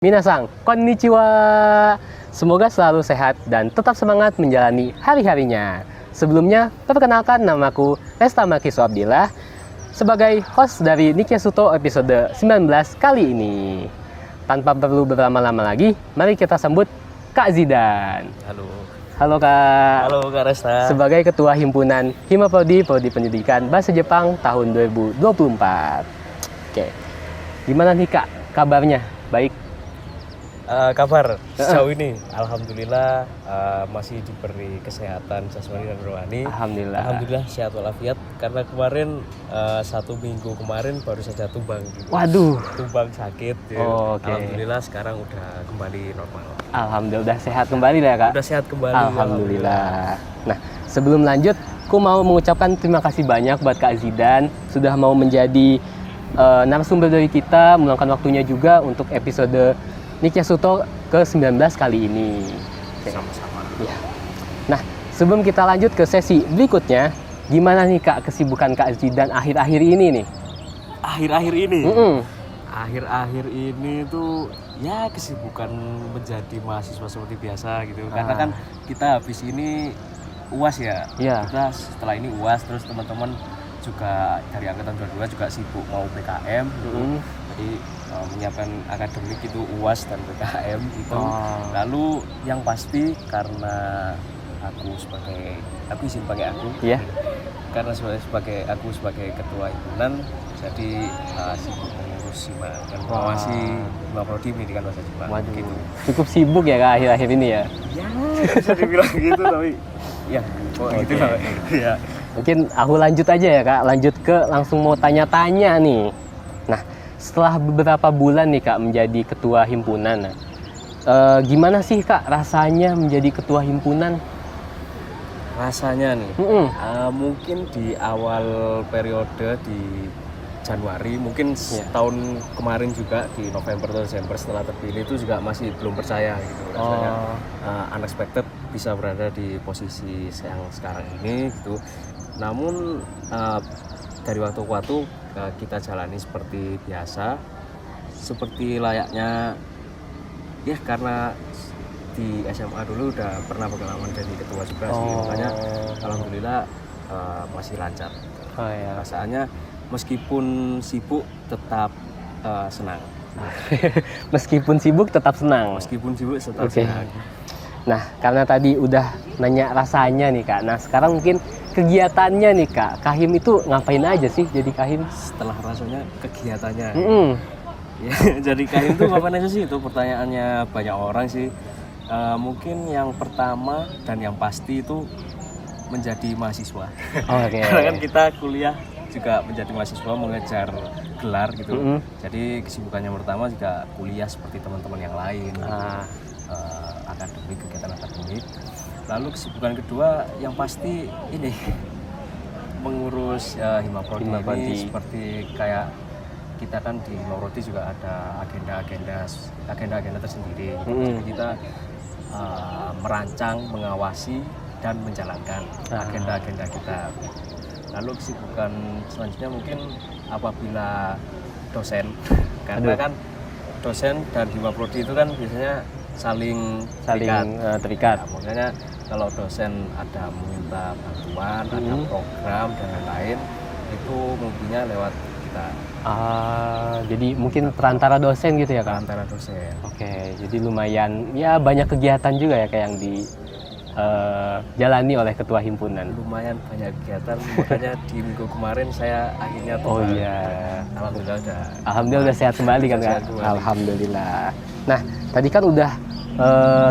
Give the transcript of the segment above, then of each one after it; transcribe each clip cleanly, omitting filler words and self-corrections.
Minasang, konnichiwa. Semoga selalu sehat dan tetap semangat menjalani hari-harinya. Sebelumnya, perkenalkan namaku Resta Markiso Abdillah sebagai host dari Nikkei Suto episode 19 kali ini. Tanpa perlu berlama-lama lagi, mari kita sambut Kak Zidan. Halo. Halo Kak. Halo Kak Resta. Sebagai Ketua Himpunan Himaprodi Prodi Pendidikan Bahasa Jepang tahun 2024. Oke, gimana nih Kak kabarnya? Baik? Kabar sejauh ini, alhamdulillah masih diberi kesehatan jasmani dan rohani. Alhamdulillah sehat walafiat. Karena kemarin 1 minggu kemarin baru saja tumbang. Waduh. Tumbang sakit. Oh, okay. Alhamdulillah sekarang udah kembali normal. Alhamdulillah udah sehat kembali ya Kak. Udah sehat kembali. Alhamdulillah. Nah sebelum lanjut, aku mau mengucapkan terima kasih banyak buat Kak Zidan sudah mau menjadi narasumber dari kita, meluangkan waktunya juga untuk episode Nikkei Suto ke-19 kali ini. Sama-sama. Ya. Nah, sebelum kita lanjut ke sesi berikutnya, gimana nih Kak kesibukan Kak Zidan akhir-akhir ini nih? Akhir-akhir ini? Akhir-akhir ini tuh ya kesibukan menjadi mahasiswa seperti biasa gitu. Karena kan kita habis ini UAS ya. Kita setelah ini UAS, terus teman-teman juga dari angkatan 22 juga sibuk mau PKM gitu. Jadi menyiapkan akademik itu UAS dan PKM gitu. Lalu yang pasti karena aku izin pakai aku. Karena sebagai ketua himpunan, jadi sibuk mengurus SIMA dan mengawasi Himaprodi Pendidikan Bahasa Jepang. Waduh, gitu. Cukup sibuk ya Kak akhir-akhir ini ya? Ya, bisa dibilang gitu tapi ya gitu lah. Ya. Mungkin aku lanjut aja ya Kak, langsung mau tanya-tanya nih. Nah, setelah beberapa bulan nih Kak menjadi ketua himpunan, gimana sih Kak rasanya menjadi ketua himpunan? Rasanya nih, mungkin di awal periode di Januari, mungkin tahun kemarin juga di November atau Desember setelah terpilih itu juga masih belum percaya gitu. Rasanya unexpected bisa berada di posisi yang sekarang ini gitu. Namun dari waktu ke waktu kita jalani seperti biasa, seperti layaknya ya karena di SMA dulu udah pernah pengalaman jadi ketua juga sih, makanya alhamdulillah masih lancar. Rasanya meskipun sibuk tetap senang. Meskipun sibuk tetap senang. Senang. Nah, karena tadi udah nanya rasanya nih Kak. Nah, sekarang mungkin kegiatannya nih Kak. Kahim itu ngapain aja sih jadi Kahim? Setelah rasanya kegiatannya. Ya, jadi Kahim itu ngapain aja sih? Itu pertanyaannya banyak orang sih. Mungkin yang pertama dan yang pasti itu menjadi mahasiswa. Karena kan kita kuliah juga menjadi mahasiswa mengejar gelar gitu. Jadi kesibukannya pertama juga kuliah seperti teman-teman yang lain. Kegiatan akademik. Lalu kesibukan kedua yang pasti ini mengurus Himaprodi ini, seperti kayak kita kan di Himaprodi juga ada agenda tersendiri. Jadi kita merancang, mengawasi dan menjalankan agenda kita. Lalu kesibukan selanjutnya mungkin apabila dosen, karena kan dosen dan Himaprodi itu kan biasanya saling terikat. Nah, makanya kalau dosen ada meminta bantuan, ada program dan lain-lain, itu mungkinnya lewat kita. Jadi mungkin perantara dosen gitu ya Kak? Perantara dosen. Oke, jadi lumayan ya banyak kegiatan juga ya kayak yang jalani oleh ketua himpunan. Lumayan banyak kegiatan, makanya di minggu kemarin saya akhirnya Alhamdulillah udah sehat kembali kan Kak? Alhamdulillah. Nah, tadi kan udah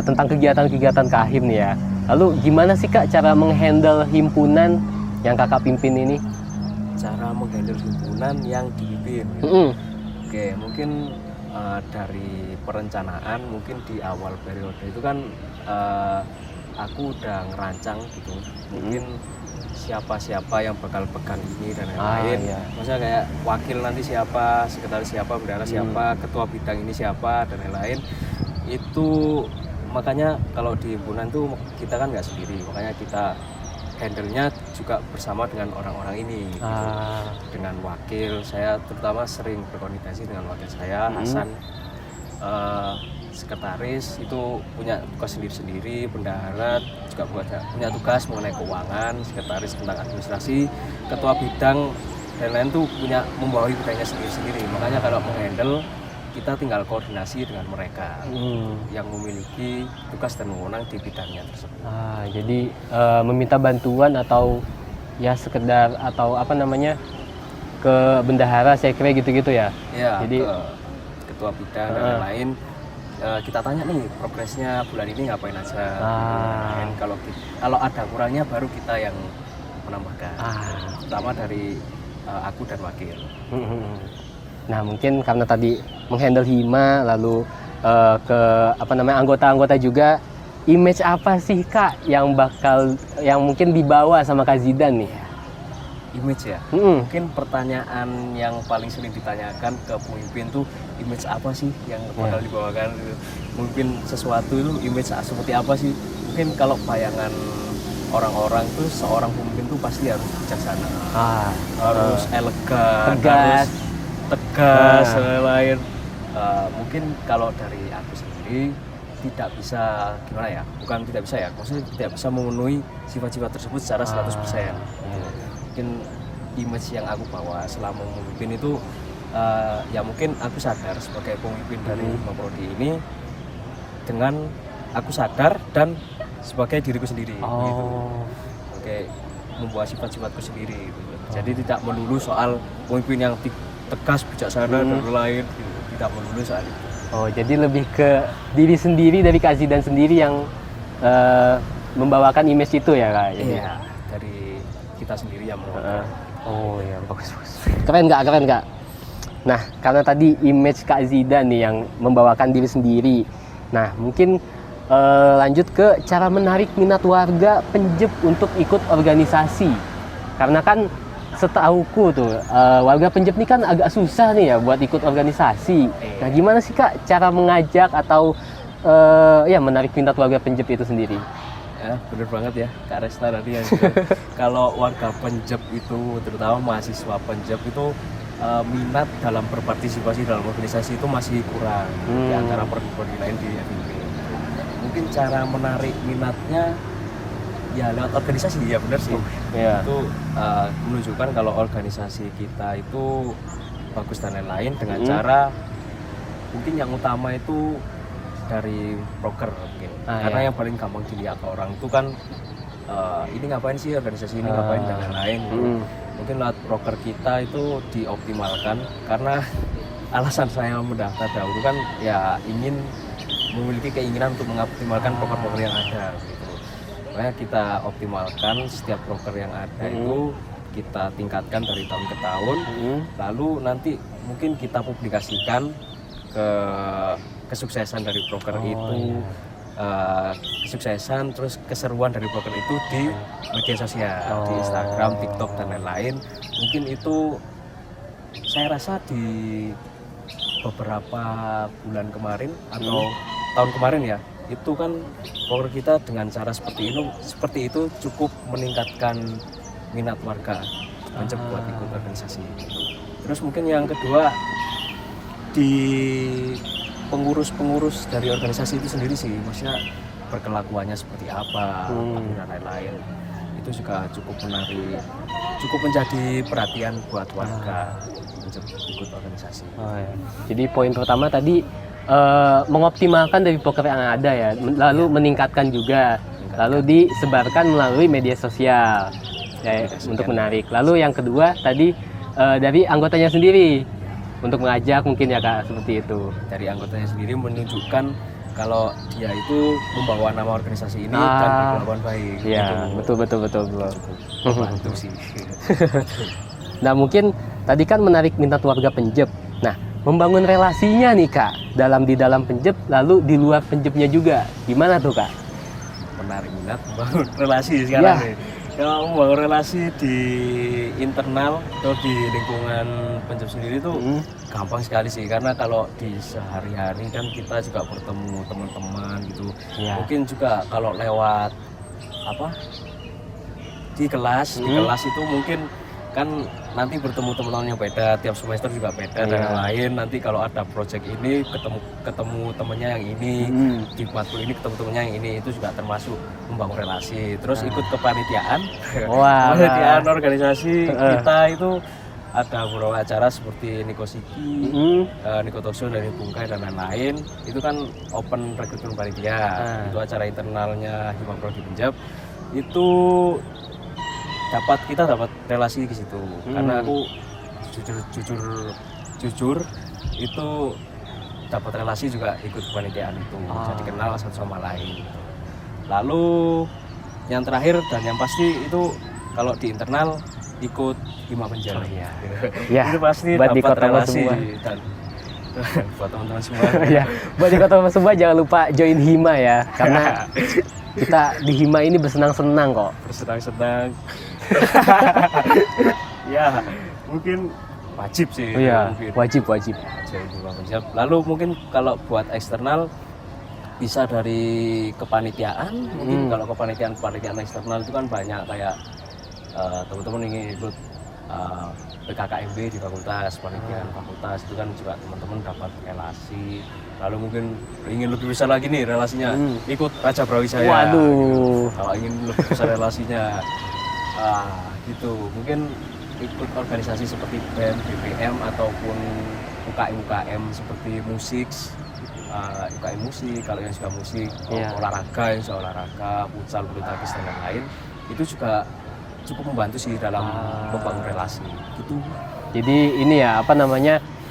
tentang kegiatan-kegiatan Kahim nih ya. Lalu gimana sih Kak cara menghandle himpunan yang Kakak pimpin ini? Cara menghandle himpunan yang dipimpin gitu. Oke, mungkin dari perencanaan mungkin di awal periode itu kan aku udah ngerancang gitu. Mungkin siapa-siapa yang bakal pegang ini dan lain-lain. Maksudnya kayak wakil nanti siapa, sekretaris siapa, bendahara siapa, ketua bidang ini siapa dan lain-lain. Itu makanya kalau di himpunan tuh kita kan nggak sendiri, makanya kita handle-nya juga bersama dengan orang-orang ini gitu. Dengan wakil saya terutama sering berkoordinasi dengan wakil saya Hasan sekretaris itu punya tugas sendiri-sendiri, bendahara juga punya tugas mengenai keuangan, sekretaris tentang administrasi, ketua bidang dan lain tuh punya membawahi bidangnya sendiri-sendiri. Makanya kalau menghandle kita tinggal koordinasi dengan mereka yang memiliki tugas dan wewenang di bidangnya tersebut. Jadi meminta bantuan atau ya sekedar atau apa namanya ke bendahara saya kira gitu-gitu ya. Ya, jadi ke ketua bidang dan lain-lain. Kita tanya nih progresnya bulan ini ngapain aja. Kalau ada kurangnya baru kita yang menambahkan. Pertama dari aku dan wakil. Nah mungkin karena tadi menghandle hima lalu ke apa namanya anggota-anggota juga, image apa sih Kak yang mungkin dibawa sama Kak Zidan nih? Image ya? Mungkin pertanyaan yang paling sering ditanyakan ke pemimpin tuh image apa sih yang bakal dibawakan, memimpin sesuatu itu image seperti apa sih? Mungkin kalau bayangan orang-orang tuh seorang pemimpin tuh pasti harus bijaksana, harus elegan, harus tegas, lain. Mungkin kalau dari aku sendiri tidak bisa gimana ya? Bukan tidak bisa ya, maksudnya tidak bisa memenuhi sifat-sifat tersebut secara 100%. Mungkin image yang aku bawa selama memimpin itu ya mungkin aku sadar sebagai pemimpin dari Prodi ini dengan aku sadar dan sebagai diriku sendiri gitu. Oke, membawa sifat-sifatku sendiri gitu. Jadi tidak melulu soal pemimpin yang tegas, bijaksana dan lain gitu. Tidak melulu soal itu. Jadi lebih ke diri sendiri dari Kak Zidan sendiri yang membawakan image itu ya Kak? Iya, dari kita sendiri yang membawakan. Ya bagus. Keren Kak. Nah, karena tadi image Kak Zidan nih yang membawakan diri sendiri. Nah, mungkin lanjut ke cara menarik minat warga Penjep untuk ikut organisasi. Karena kan setauku tuh warga Penjep ini kan agak susah nih ya buat ikut organisasi. Nah, gimana sih Kak cara mengajak atau menarik minat warga Penjep itu sendiri? Ya, bener banget ya Kak Resta tadi yang kalau warga Penjep itu, terutama mahasiswa Penjep itu minat dalam berpartisipasi dalam organisasi itu masih kurang di antara prodi-prodi lain di FIP. Mungkin cara menarik minatnya ya lewat organisasi, ya benar sih. Itu menunjukkan kalau organisasi kita itu bagus dan lain-lain dengan cara mungkin yang utama itu dari broker mungkin. Karena yang paling gampang dilihat orang itu kan ini ngapain sih organisasi ini, ngapain dan lain-lain gitu. Mungkin lewat broker kita itu dioptimalkan, karena alasan saya mendaftar dahulu kan ya ingin memiliki keinginan untuk mengoptimalkan broker-broker yang ada gitu. Makanya kita optimalkan setiap broker yang ada itu kita tingkatkan dari tahun ke tahun, lalu nanti mungkin kita publikasikan ke kesuksesan dari broker itu, kesuksesan terus keseruan dari broker itu di media sosial, di Instagram, TikTok dan lain-lain. Mungkin itu saya rasa di beberapa bulan kemarin atau tahun kemarin ya, itu kan broker kita dengan cara seperti itu cukup meningkatkan minat warga Penjep buat ikut organisasi. Terus mungkin yang kedua, di pengurus dari organisasi itu sendiri sih, maksudnya perkelakuannya seperti apa, dan lain-lain. Itu juga cukup menarik, cukup menjadi perhatian buat warga untuk ikut organisasi. Jadi poin pertama tadi mengoptimalkan dari broker yang ada ya, lalu meningkatkan juga, lalu disebarkan melalui media sosial untuk menarik. Lalu yang kedua tadi dari anggotanya sendiri, untuk mengajak mungkin ya Kak, seperti itu. Dari anggotanya sendiri menunjukkan kalau dia itu membawa nama organisasi ini dan berkelakuan baik. Iya, gitu. betul. Bantu sih. Nah, mungkin tadi kan menarik minat warga Penjep. Nah, membangun relasinya nih Kak, di dalam Penjep lalu di luar Penjepnya juga. Gimana tuh Kak? Menarik minat, membangun relasi sekarang nih. Kalau membangun relasi di internal atau di lingkungan Penjep sendiri itu gampang sekali sih, karena kalau di sehari-hari kan kita juga bertemu teman-teman gitu. Mungkin juga kalau lewat di kelas itu mungkin kan nanti bertemu teman-teman yang beda, tiap semester juga beda dan yang lain. Nanti kalau ada project ini ketemu temennya yang ini, di matkul ini ketemu temennya yang ini, itu juga termasuk membangun relasi. Terus ikut kepanitiaan, kepanitiaan organisasi kita itu ada beberapa acara seperti Nikosiki, Nikotokso dari Bungkai dan lain-lain. Itu kan open rekrutmen panitia, itu acara internalnya Hima Prodi Penjab. Itu kita dapat relasi di situ karena aku jujur itu dapat relasi juga ikut kepanitiaan itu, jadi kenal satu sama lain. Lalu yang terakhir dan yang pasti itu kalau di internal ikut Hima Penjab. Ya, itu pasti dapat relasi dan buat teman-teman semua. Ya, buat teman-teman semua jangan lupa join Hima ya, karena kita di Hima ini bersenang-senang kok. Bersenang-senang. Ya, mungkin wajib sih. Iya, mungkin. wajib. Lalu mungkin kalau buat eksternal bisa dari kepanitiaan. Mungkin kalau kepanitiaan eksternal itu kan banyak kayak teman-teman ingin ikut PKKMB di fakultas, panitiaan fakultas itu kan juga teman-teman dapat relasi. Lalu mungkin ingin lebih besar lagi nih relasinya, ikut Raja Brawijaya. Waduh. Kalau ingin lebih besar relasinya, gitu. Mungkin ikut organisasi seperti BEM, BPM ataupun UKM seperti musik, UKM musik. Kalau yang suka musik, olahraga, yang suka olahraga, futsal, bulu tangkis dan lain-lain, itu juga cukup membantu sih dalam membangun relasi. Gitu. Jadi ini ya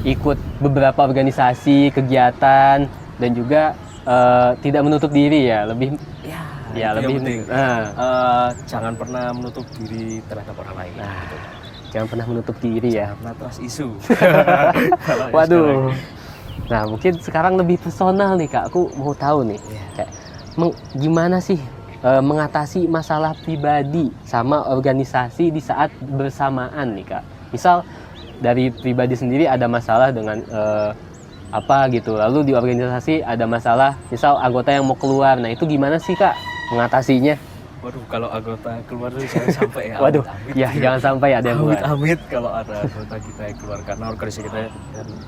ikut beberapa organisasi, kegiatan dan juga tidak menutup diri ya, lebih penting. Jangan pernah menutup diri terhadap orang lain. Gitu. Jangan pernah menutup diri ya. Jangan trust isu. Waduh. Nah, mungkin sekarang lebih personal nih Kak. Aku mau tahu nih, kayak gimana sih mengatasi masalah pribadi sama organisasi di saat bersamaan nih Kak. Misal dari pribadi sendiri ada masalah dengan apa gitu, lalu di organisasi ada masalah, misal anggota yang mau keluar. Nah itu gimana sih Kak mengatasinya? Waduh, kalau anggota keluar itu jangan sampai ya. Waduh, ya jangan sampai ada yang keluar. Amit kalau ada anggota kita yang keluar karena organisasi kita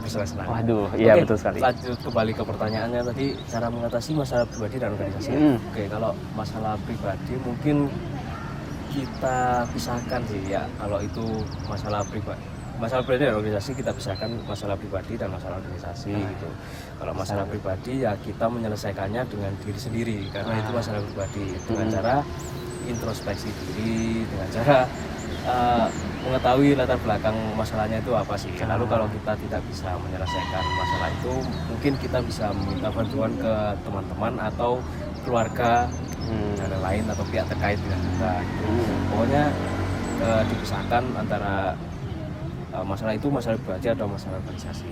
bersenang-senang. Waduh, iya betul sekali. Lanjut kembali ke pertanyaannya tadi, cara mengatasi masalah pribadi dan organisasi. Oke, kalau masalah pribadi mungkin kita pisahkan sih ya. Kalau itu masalah pribadi dan organisasi kita pisahkan masalah pribadi dan masalah organisasi gitu. Kalau masalah pribadi ya kita menyelesaikannya dengan diri sendiri karena itu masalah pribadi, dengan cara introspeksi diri, dengan cara mengetahui latar belakang masalahnya itu apa sih. Lalu kalau kita tidak bisa menyelesaikan masalah itu, mungkin kita bisa meminta bantuan ke teman-teman atau keluarga dan lain atau pihak terkait dengan kita gitu. Pokoknya dipisahkan antara masalah itu masalah pribadi atau masalah organisasi.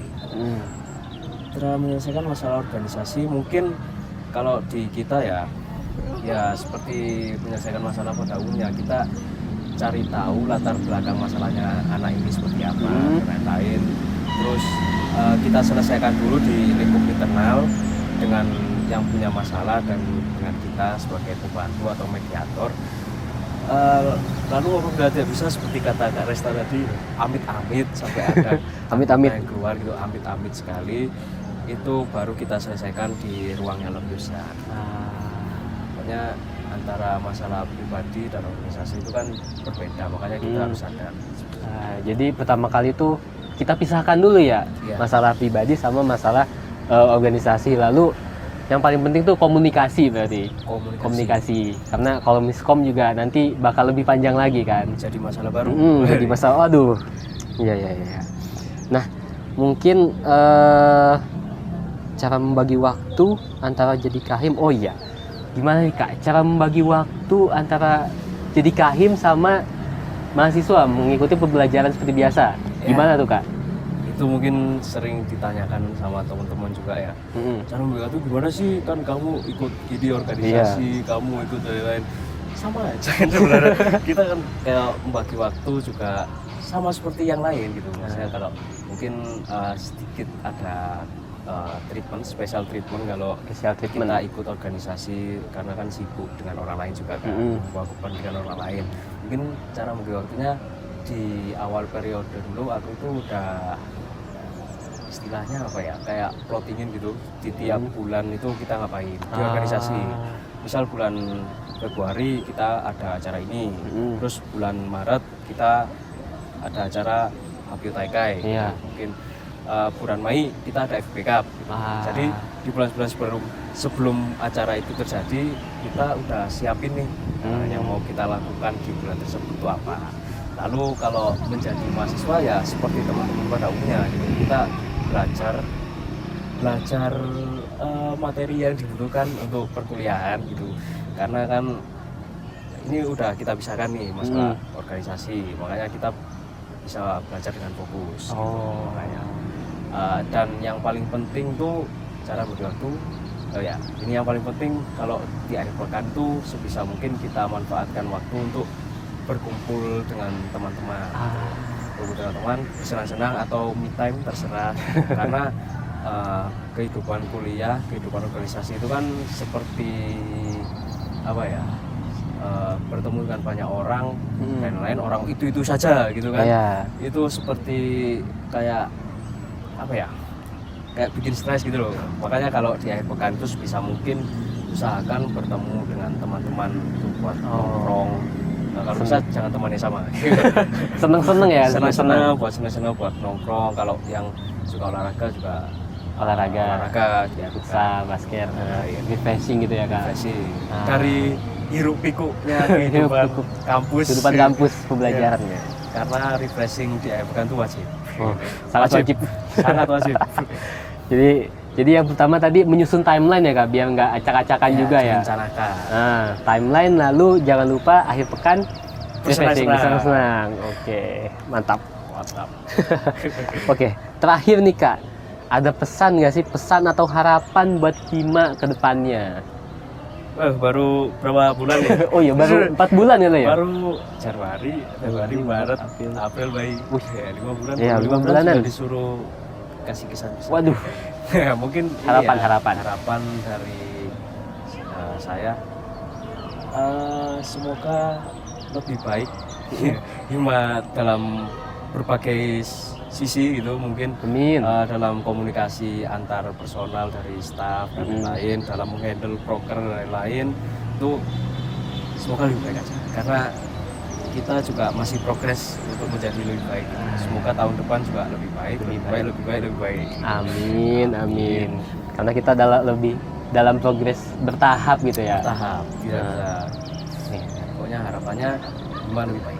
Cara menyelesaikan masalah organisasi mungkin kalau di kita ya seperti menyelesaikan masalah pada umumnya, kita cari tahu latar belakang masalahnya anak ini seperti apa dan lain-lain. Terus kita selesaikan dulu di lingkup internal dengan yang punya masalah dan dengan kita sebagai pembantu atau mediator. Lalu apabila tidak bisa seperti kata Kak Resta tadi, amit-amit sampai ada amit-amit yang keluar gitu, amit-amit sekali, itu baru kita selesaikan di ruang yang lebih besar. Pokoknya antara masalah pribadi dan organisasi itu kan berbeda, makanya kita harus sadar. Jadi pertama kali itu kita pisahkan dulu ya, masalah pribadi sama masalah organisasi. Lalu yang paling penting tuh komunikasi berarti. Komunikasi. Karena kalau miskom juga nanti bakal lebih panjang lagi kan. Jadi masalah baru. Jadi masalah, aduh. Iya. Nah, mungkin cara membagi waktu antara jadi kahim. Oh iya. Gimana nih Kak? Cara membagi waktu antara jadi kahim sama mahasiswa mengikuti pembelajaran seperti biasa. Gimana tuh Kak? Itu mungkin sering ditanyakan sama teman-teman juga ya. Cara membagi waktu gimana sih? Kan kamu ikut di organisasi, kamu ikut dari lain. Sama aja kan sebenarnya. Kita kan kayak membagi waktu juga sama seperti yang lain gitu. Maksudnya kalau mungkin sedikit ada treatment, special treatment kalau kita ikut organisasi karena kan sibuk dengan orang lain juga kan, kewajiban dengan orang lain. Mungkin cara membagi waktunya di awal periode dulu aku tuh udah istilahnya apa ya, kayak plottingin gitu di tiap bulan itu kita ngapain di organisasi. Misal bulan Februari kita ada acara ini, terus bulan Maret kita ada acara Hapyu Taikai, mungkin bulan Mei kita ada FB Cup gitu. Jadi di bulan-bulan sebelum acara itu terjadi kita udah siapin nih yang mau kita lakukan di bulan tersebut itu apa. Lalu kalau menjadi mahasiswa ya seperti teman-teman pada umumnya gitu. Kita belajar materi yang dibutuhkan untuk perkuliahan gitu, karena kan ini udah kita pisahkan nih masalah organisasi, makanya kita bisa belajar dengan fokus gitu, makanya dan yang paling penting tuh cara bagi waktu ya ini yang paling penting. Kalau di akhir pekan tuh sebisa mungkin kita manfaatkan waktu untuk berkumpul dengan teman-teman, dengan teman, senang-senang atau me time terserah. Karena kehidupan kuliah, kehidupan organisasi itu kan seperti apa ya, bertemu dengan banyak orang dan lain orang itu saja gitu kan. Itu seperti kayak apa ya, kayak bikin stres gitu loh. Makanya kalau di akhir pekan itu sebisa mungkin usahakan bertemu dengan teman-teman itu buat nongkrong. Kalau bisa jangan temannya sama. Seneng-seneng ya, seneng-seneng buat nongkrong. Kalau yang suka olahraga juga olahraga ya, futsal, basket, refreshing gitu ya Kak. Refreshing. Dari hiruk pikuknya kehidupan kampus pembelajaran ya. Karena refreshing di akhir pekan itu wajib. Sangat wajib. Jadi yang pertama tadi menyusun timeline ya Kak, biar nggak acak-acakan juga ya. Rencanakan. Nah, timeline, lalu jangan lupa akhir pekan bersenang-senang. Oke, mantap. Oke, terakhir nih Kak, ada pesan nggak sih, pesan atau harapan buat Hima ke depannya? Baru berapa bulan ya? Oh iya, baru 4 bulan ya lo ya? Baru Januari, Februari, Maret, April, Mei. 5 bulan. Iya, 5 bulanan. Sudah disuruh kasih kesan. Waduh. Mungkin harapan dari saya semoga lebih baik Hima dalam berbagai sisi gitu, mungkin dalam komunikasi antar personal dari staff dan lain-lain, dalam menghandle broker dan lain-lain itu semoga lebih baik aja, karena kita juga masih progres untuk menjadi lebih baik. Semoga tahun depan juga lebih baik. Amin. Karena kita dalam progres bertahap gitu ya. Bertahap. Pokoknya harapannya Hima lebih baik.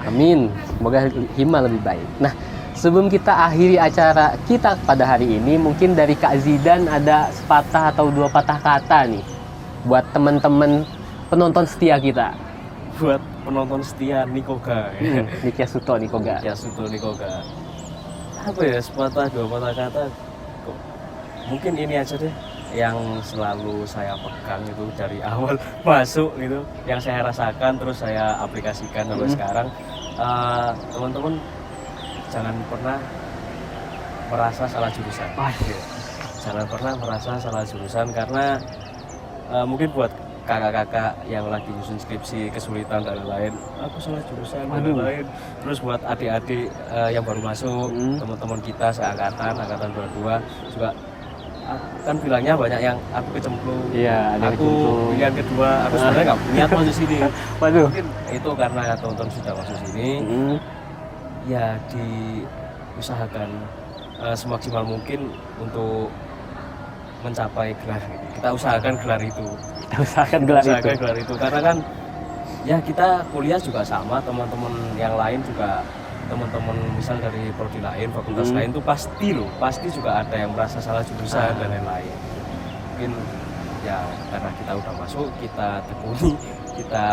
Amin. Semoga Hima lebih baik. Nah, sebelum kita akhiri acara kita pada hari ini, mungkin dari Kak Zidan ada sepatah atau 2 patah kata nih buat teman-teman penonton setia kita. Buat penonton setia Nikoga, Nikya Suto Nikoga. Apa ya, sepatah 2 patah kata? Mungkin ini aja deh yang selalu saya pegang itu dari awal masuk gitu, yang saya rasakan terus saya aplikasikan sampai sekarang. Teman-teman jangan pernah merasa salah jurusan. Jangan pernah merasa salah jurusan, karena mungkin buat kakak-kakak yang lagi nyusun skripsi kesulitan dan lain-lain, aku salah jurusan dan lain-lain. Terus buat adik-adik yang baru masuk, teman-teman kita seangkatan, angkatan 22 juga kan bilangnya banyak yang aku kecemplung. Iya, ada aku pilihan kedua, aku sebenarnya nggak niat masuk sini. Mungkin itu karena teman-teman sudah masuk sini. Ya diusahakan semaksimal mungkin untuk mencapai gelar. Kita usahakan gelar itu. Gelar itu karena kan ya kita kuliah juga sama, teman-teman yang lain juga, teman-teman misal dari prodi lain, fakultas lain tuh pasti juga ada yang merasa salah jurusan dan lain-lain. Mungkin ya karena kita udah masuk, kita tekuni, kita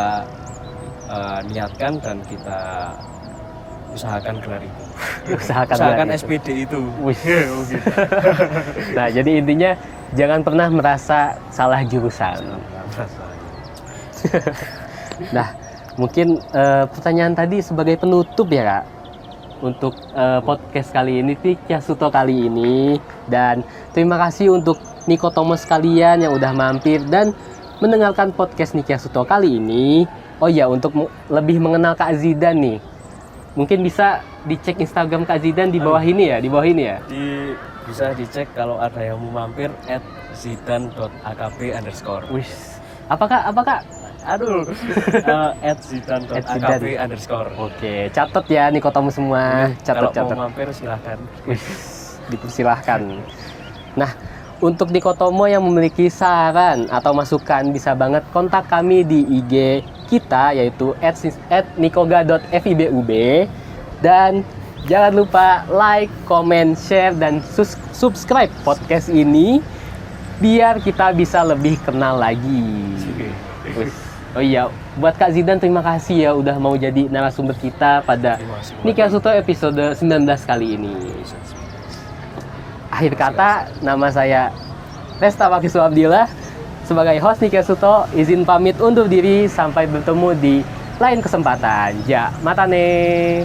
niatkan dan kita usahakan gelar itu. Usahakan SPD itu. Nah, jadi intinya jangan pernah merasa salah jurusan. Nah, mungkin pertanyaan tadi sebagai penutup ya Kak, untuk podcast kali ini, Nikya Suto kali ini. Dan terima kasih untuk Niko Thomas kalian yang udah mampir dan mendengarkan podcast Nikya Suto kali ini. Oh ya, untuk lebih mengenal Kak Zidan nih, Mungkin bisa dicek Instagram Kak Zidan di bawah ini ya, Bisa dicek kalau ada yang mau mampir @zidan.akb_. Wih, apakah? Aduh, @zidan.akb_. Oke, catat ya nih kotamu semua. Kalau Catat. mau mampir silahkan. Wih, dipersilahkan. Nah, untuk di Kotomo yang memiliki saran atau masukan bisa banget kontak kami di IG kita yaitu @nikoga.fibub dan jangan lupa like, comment, share dan subscribe podcast ini biar kita bisa lebih kenal lagi. Oh iya, buat Kak Zidan terima kasih ya udah mau jadi narasumber kita pada Nika Suto episode 19 kali ini. Akhir kata, nama saya Resta Makisu Abdillah sebagai host Nika Suto izin pamit undur diri sampai bertemu di lain kesempatan. Ja, matane.